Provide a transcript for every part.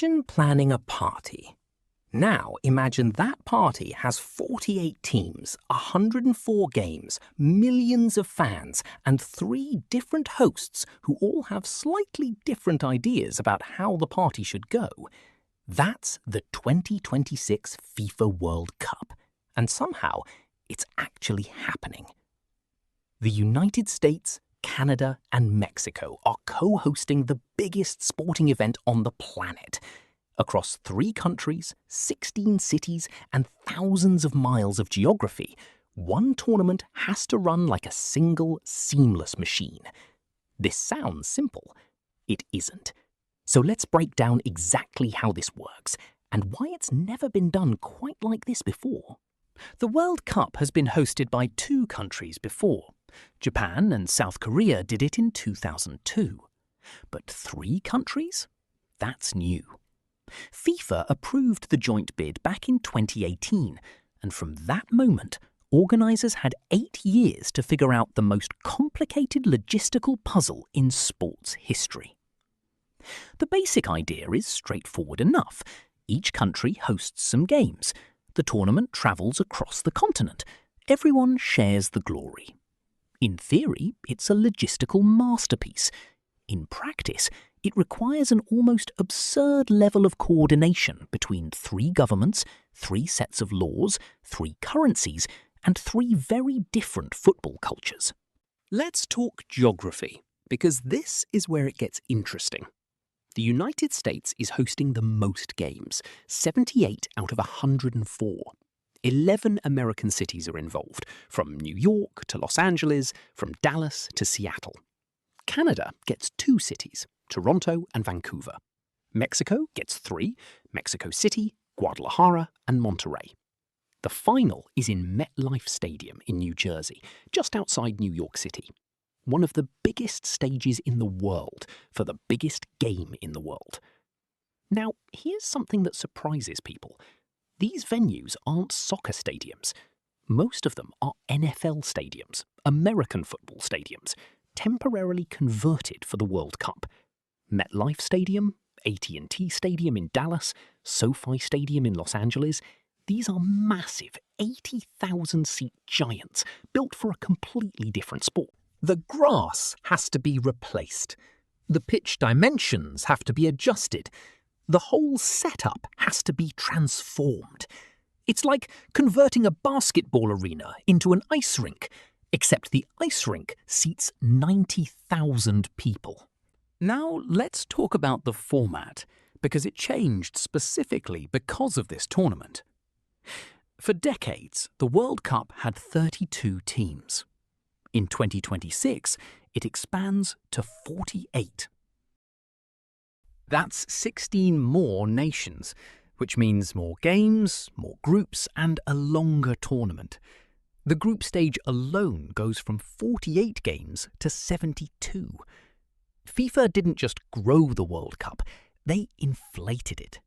Imagine planning a party. Now imagine that party has 48 teams, 104 games, millions of fans, and 3 different hosts who all have slightly different ideas about how the party should go. That's the 2026 FIFA World Cup, and somehow it's actually happening. The United States, Canada, and Mexico are co-hosting the biggest sporting event on the planet. Across 3 countries, 16 cities, and thousands of miles of geography, one tournament has to run like a single, seamless machine. This sounds simple. It isn't. So let's break down exactly how this works, and why it's never been done quite like this before. The World Cup has been hosted by 2 countries before. Japan and South Korea did it in 2002. But 3 countries? That's new. FIFA approved the joint bid back in 2018, and from that moment, organisers had 8 years to figure out the most complicated logistical puzzle in sports history. The basic idea is straightforward enough. Each country hosts some games. The tournament travels across the continent. Everyone shares the glory. In theory, it's a logistical masterpiece. In practice, it requires an almost absurd level of coordination between 3 governments, 3 sets of laws, 3 currencies, and 3 very different football cultures. Let's talk geography, because this is where it gets interesting. The United States is hosting the most games, 78 out of 104. 11 American cities are involved, from New York to Los Angeles, from Dallas to Seattle. Canada gets 2 cities, Toronto and Vancouver. Mexico gets 3, Mexico City, Guadalajara and Monterrey. The final is in MetLife Stadium in New Jersey, just outside New York City. One of the biggest stages in the world for the biggest game in the world. Now, here's something that surprises people. These venues aren't soccer stadiums. Most of them are NFL stadiums, American football stadiums, temporarily converted for the World Cup. MetLife Stadium, AT&T Stadium in Dallas, SoFi Stadium in Los Angeles. These are massive 80,000-seat giants built for a completely different sport. The grass has to be replaced. The pitch dimensions have to be adjusted. The whole setup has to be transformed. It's like converting a basketball arena into an ice rink, except the ice rink seats 90,000 people. Now let's talk about the format, because it changed specifically because of this tournament. For decades, the World Cup had 32 teams. In 2026, it expands to 48. That's 16 more nations, which means more games, more groups, and a longer tournament. The group stage alone goes from 48 games to 72. FIFA didn't just grow the World Cup, they inflated it.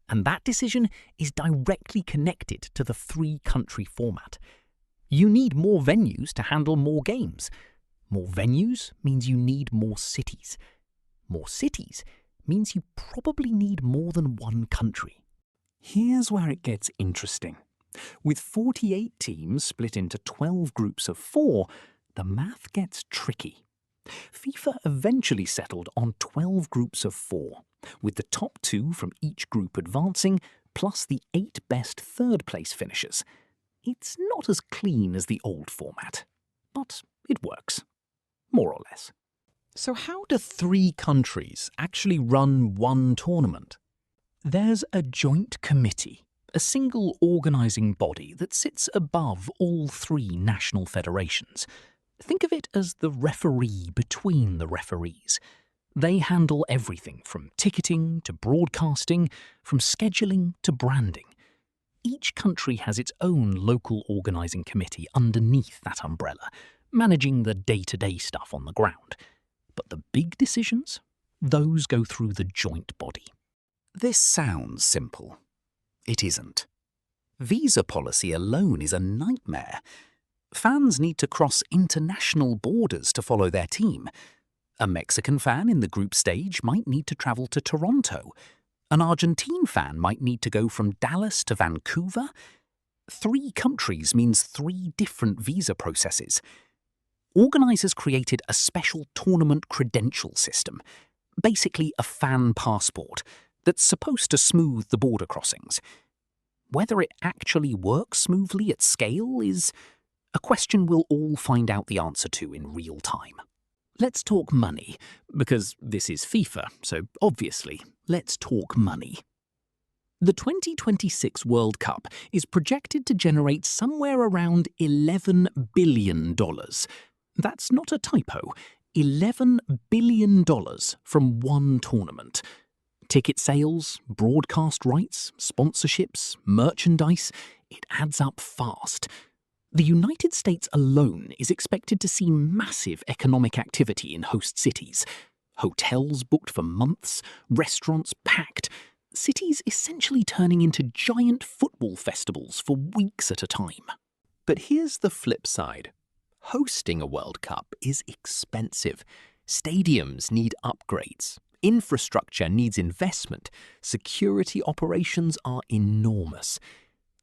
And that decision is directly connected to the 3-country format. You need more venues to handle more games. More venues means you need more cities. More cities means you probably need more than one country. Here's where it gets interesting. With 48 teams split into 12 groups of 4, the math gets tricky. FIFA eventually settled on 12 groups of 4, with the top 2 from each group advancing, plus the 8 best third-place finishers. It's not as clean as the old format, but it works, more or less. So how do 3 countries actually run one tournament? There's a joint committee, a single organising body that sits above all 3 national federations. Think of it as the referee between the referees. They handle everything from ticketing to broadcasting, from scheduling to branding. Each country has its own local organising committee underneath that umbrella, managing the day-to-day stuff on the ground. But the big decisions? Those go through the joint body. This sounds simple. It isn't. Visa policy alone is a nightmare. Fans need to cross international borders to follow their team. A Mexican fan in the group stage might need to travel to Toronto. An Argentine fan might need to go from Dallas to Vancouver. 3 countries means 3 different visa processes. Organisers created a special tournament credential system, basically a fan passport, that's supposed to smooth the border crossings. Whether it actually works smoothly at scale is a question we'll all find out the answer to in real time. Let's talk money, because this is FIFA, so obviously, let's talk money. The 2026 World Cup is projected to generate somewhere around $11 billion. That's not a typo. $11 billion from one tournament. Ticket sales, broadcast rights, sponsorships, merchandise, it adds up fast. The United States alone is expected to see massive economic activity in host cities. Hotels booked for months, restaurants packed, cities essentially turning into giant football festivals for weeks at a time. But here's the flip side. Hosting a World Cup is expensive. Stadiums need upgrades. Infrastructure needs investment. Security operations are enormous.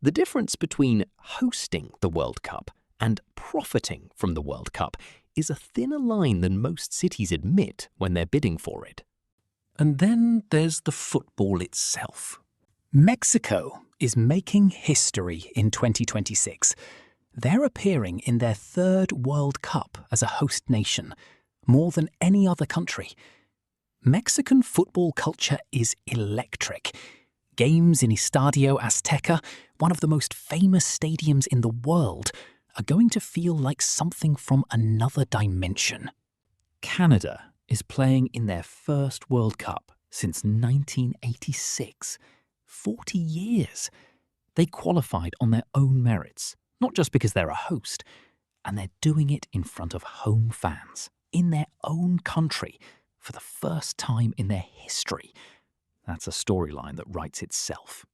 The difference between hosting the World Cup and profiting from the World Cup is a thinner line than most cities admit when they're bidding for it. And then there's the football itself. Mexico is making history in 2026. They're appearing in their 3rd World Cup as a host nation, more than any other country. Mexican football culture is electric. Games in Estadio Azteca, one of the most famous stadiums in the world, are going to feel like something from another dimension. Canada is playing in their first World Cup since 1986. 40 years. They qualified on their own merits, not just because they're a host, and they're doing it in front of home fans, in their own country, for the first time in their history. That's a storyline that writes itself.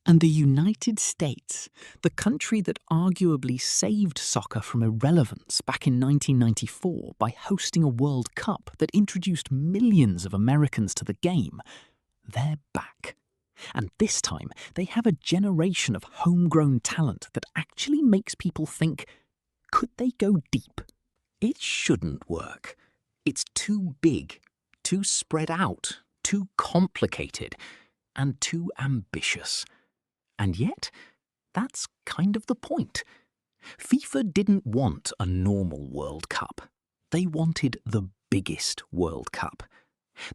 And the United States, the country that arguably saved soccer from irrelevance back in 1994 by hosting a World Cup that introduced millions of Americans to the game, they're back. And this time, they have a generation of homegrown talent that actually makes people think, could they go deep? It shouldn't work. It's too big, too spread out, too complicated, and too ambitious. And yet, that's kind of the point. FIFA didn't want a normal World Cup. They wanted the biggest World Cup.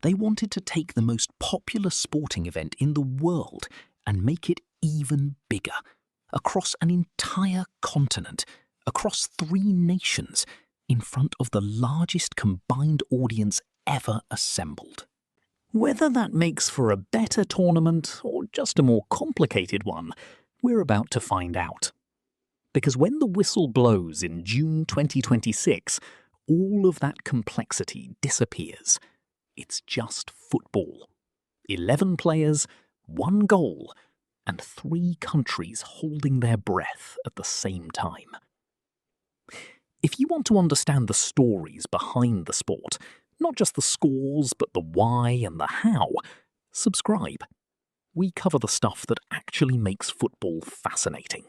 They wanted to take the most popular sporting event in the world and make it even bigger, across an entire continent, across 3 nations, in front of the largest combined audience ever assembled. Whether that makes for a better tournament or just a more complicated one, we're about to find out. Because when the whistle blows in June 2026, all of that complexity disappears. It's just football. 11 players, 1 goal, and 3 countries holding their breath at the same time. If you want to understand the stories behind the sport, not just the scores, but the why and the how, subscribe. We cover the stuff that actually makes football fascinating.